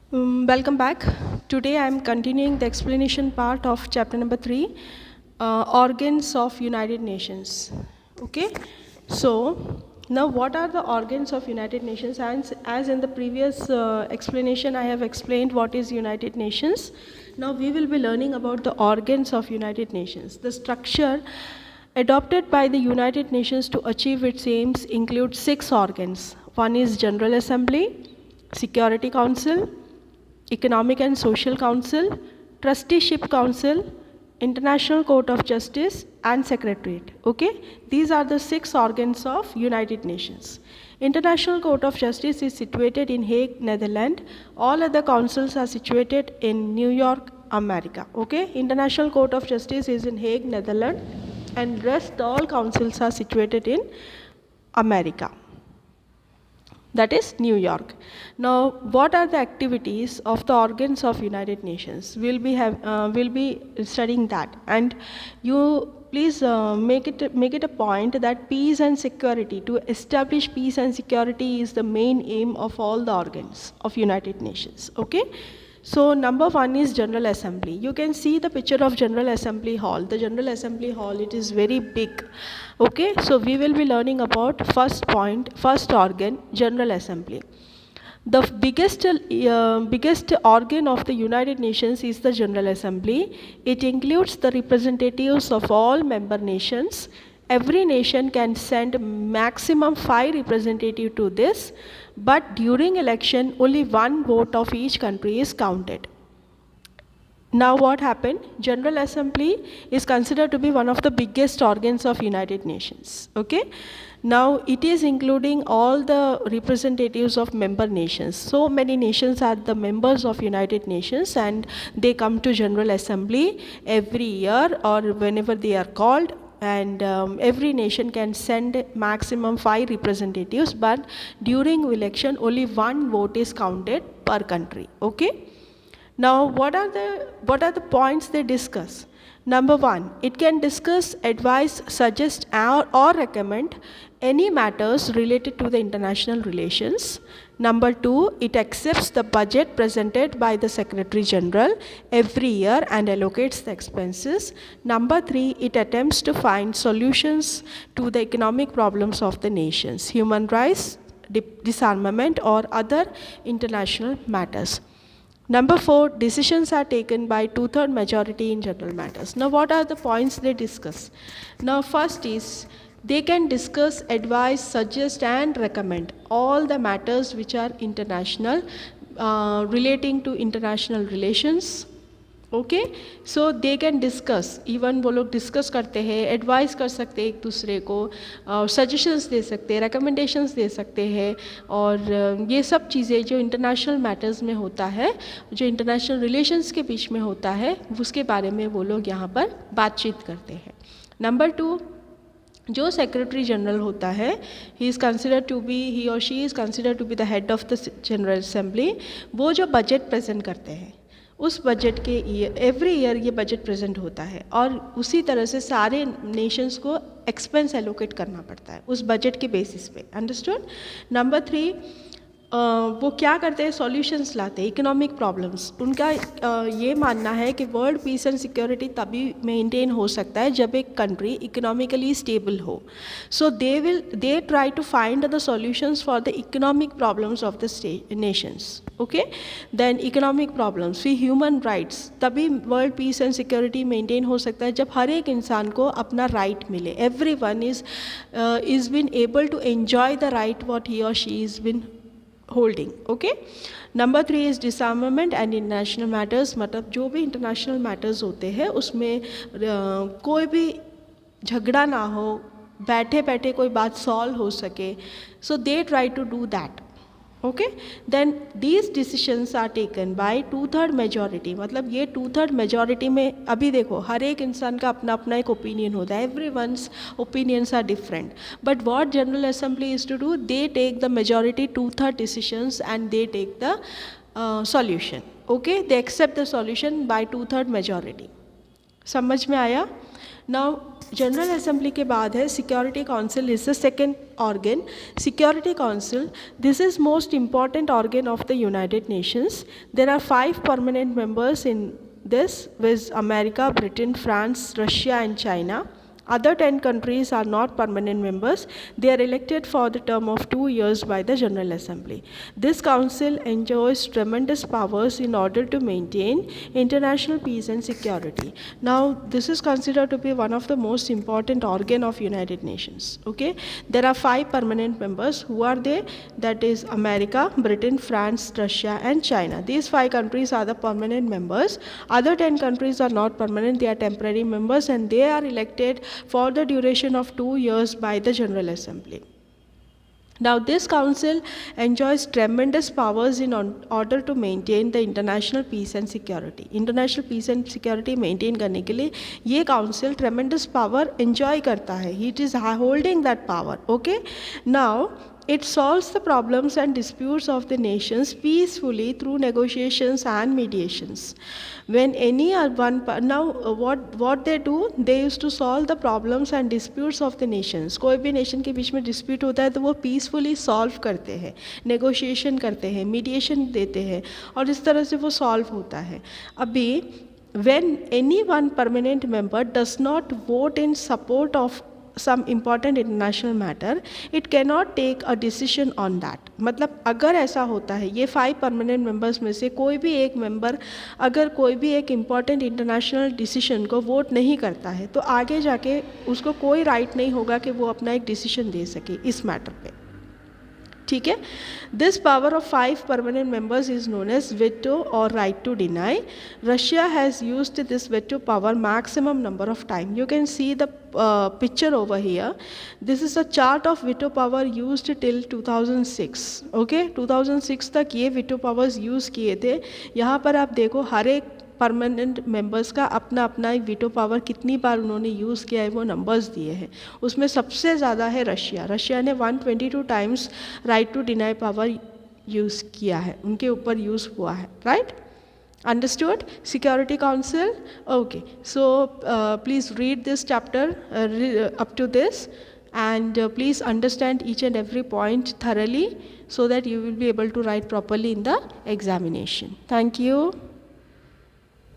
Welcome back. Today I am continuing the explanation part of chapter number 3, organs of United Nations. Okay, so now what are the organs of United Nations? As in the previous explanation I have explained what is United Nations. Now we will be learning about the organs of United Nations. The structure adopted by the United Nations to achieve its aims includes 6 organs. One is General Assembly, Security Council, Economic and Social Council, Trusteeship Council, International Court of Justice, and Secretariat. Okay, these are the 6 organs of United Nations. International Court of Justice is situated in Hague, Netherlands. All other councils are situated in New York, America. Okay, International Court of Justice is in Hague, Netherlands, and rest all councils are situated in America, that is New York. Now, what are the activities of the organs of United Nations? We'll be studying that, and you please make it a point that peace and security, to establish peace and security, is the main aim of all the organs of United Nations. Okay. So number 1 is General Assembly. You can see the picture of General Assembly Hall. The General Assembly Hall, it is very big. Okay, so we will be learning about first organ, General Assembly. The biggest organ of the United Nations is the General Assembly. It includes the representatives of all member nations. Every nation can send maximum 5 representatives to this, but during election only 1 vote of each country is counted. Now what happened? General Assembly is considered to be one of the biggest organs of United Nations. Okay. Now it is including all the representatives of member nations. So many nations are the members of United Nations, and they come to General Assembly every year or whenever they are called, and every nation can send maximum 5 representatives, but during election only 1 vote is counted per country. Okay. Now, what are the points they discuss? Number 1, it can discuss, advise, suggest, or recommend any matters related to the international relations. Number 2, it accepts the budget presented by the Secretary General every year and allocates the expenses. Number 3, it attempts to find solutions to the economic problems of the nations, human rights, disarmament, or other international matters. Number 4, decisions are taken by 2/3 majority in general matters. Now, what are the points they discuss? Now, first is they can discuss, advise, suggest, and recommend all the matters which are international, relating to international relations. Okay, so they can discuss, even वो लोग discuss करते हैं, advice कर सकते हैं एक दूसरे को, सजेशंस दे सकते हैं, रिकमेंडेशंस दे सकते हैं, और ये सब चीज़ें जो इंटरनेशनल मैटर्स में होता है, जो इंटरनेशनल रिलेशंस के बीच में होता है, उसके बारे में वो लोग यहाँ पर बातचीत करते हैं. नंबर 2, जो सेक्रेटरी जनरल होता है, ही और she is considered to be the head of the general assembly. वो जो बजट प्रेजेंट करते हैं, उस बजट के एवरी ईयर ये बजट प्रेजेंट होता है, और उसी तरह से सारे नेशंस को एक्सपेंस एलोकेट करना पड़ता है उस बजट के बेसिस पे. अंडरस्टूड. नंबर 3, वो क्या करते हैं, सॉल्यूशंस लाते हैं इकोनॉमिक प्रॉब्लम्स. उनका ये मानना है कि वर्ल्ड पीस एंड सिक्योरिटी तभी मेंटेन हो सकता है जब एक कंट्री इकोनॉमिकली स्टेबल हो. So they try to find the solutions for the economic problems of the nations. Okay, then economic problems, फिर ह्यूमन राइट्स. तभी world peace and security maintain हो सकता है जब हर एक इंसान को अपना राइट मिले. Every one is been able to enjoy the right what he और she is been holding. Okay. Number 3 is disarmament and international matters. मतलब जो भी इंटरनेशनल मैटर्स होते हैं उसमें कोई भी झगड़ा ना हो, बैठे बैठे कोई बात सॉल्व हो सके. So they try to do that. Okay. Then these decisions are taken by 2/3 majority. मतलब ये 2/3 मेजॉरिटी में, अभी देखो हर एक इंसान का अपना अपना एक ओपिनियन होता है, everyone's opinions are different, but what general assembly is to do, they take the majority 2/3 decisions and they take the solution. Okay, they accept the solution by 2/3 majority. समझ में आया? नाउ जनरल असेंबली के बाद है security council is the second organ. Security council, this is most important organ of the United Nations. There are 5 permanent members in this, with America, Britain, France, Russia and China. Other 10 countries are not permanent members. They are elected for the term of 2 years by the General Assembly. This council enjoys tremendous powers in order to maintain international peace and security. Now, this is considered to be one of the most important organ of United Nations. Okay, there are 5 permanent members. Who are they? That is America, Britain, France, Russia, and China. These 5 countries are the permanent members. Other 10 countries are not permanent; they are temporary members, and they are elected for the duration of 2 years by the General Assembly. Now, this council enjoys tremendous powers in order to maintain the international peace and security. International peace and security maintain करने के लिए ये council tremendous power enjoy करता है. It is holding that power. Okay. Now, it solves the problems and disputes of the nations peacefully through negotiations and mediations. When any one now what they do, they used to solve the problems and disputes of the nations. कोई भी nation के बीच में dispute होता है तो वो peacefully solve करते हैं, negotiation करते हैं, mediation देते हैं और इस तरह से वो solve होता है. अभी when any one permanent member does not vote in support of some important international matter, it cannot take a decision on that. मतलब अगर ऐसा होता है, ये 5 परमानेंट मेंबर्स में से कोई भी एक मेंबर अगर कोई भी एक इम्पॉर्टेंट इंटरनेशनल डिसीजन को वोट नहीं करता है तो आगे जाके उसको कोई राइट नहीं होगा कि वो अपना एक डिसीजन दे सके इस मैटर पे. ठीक है. This power of 5 permanent members is known as veto और right to deny. Russia has used this veto power maximum number of time. You can see the picture over here. This is a chart of veto power used till 2006. Okay, 2006 तक ये veto powers use किए थे. यहाँ पर आप देखो हर एक permanent members का अपना अपना एक वीटो पावर कितनी बार उन्होंने यूज़ किया है वो नंबर्स दिए हैं. उसमें सबसे ज़्यादा है रशिया. रशिया ने 122 times right to deny power use किया है, उनके ऊपर यूज़ हुआ है. Right? Understood? Security Council. Okay, so please read this chapter up to this, and please understand each and every point thoroughly so that you will be able to write properly in the examination. Thank you.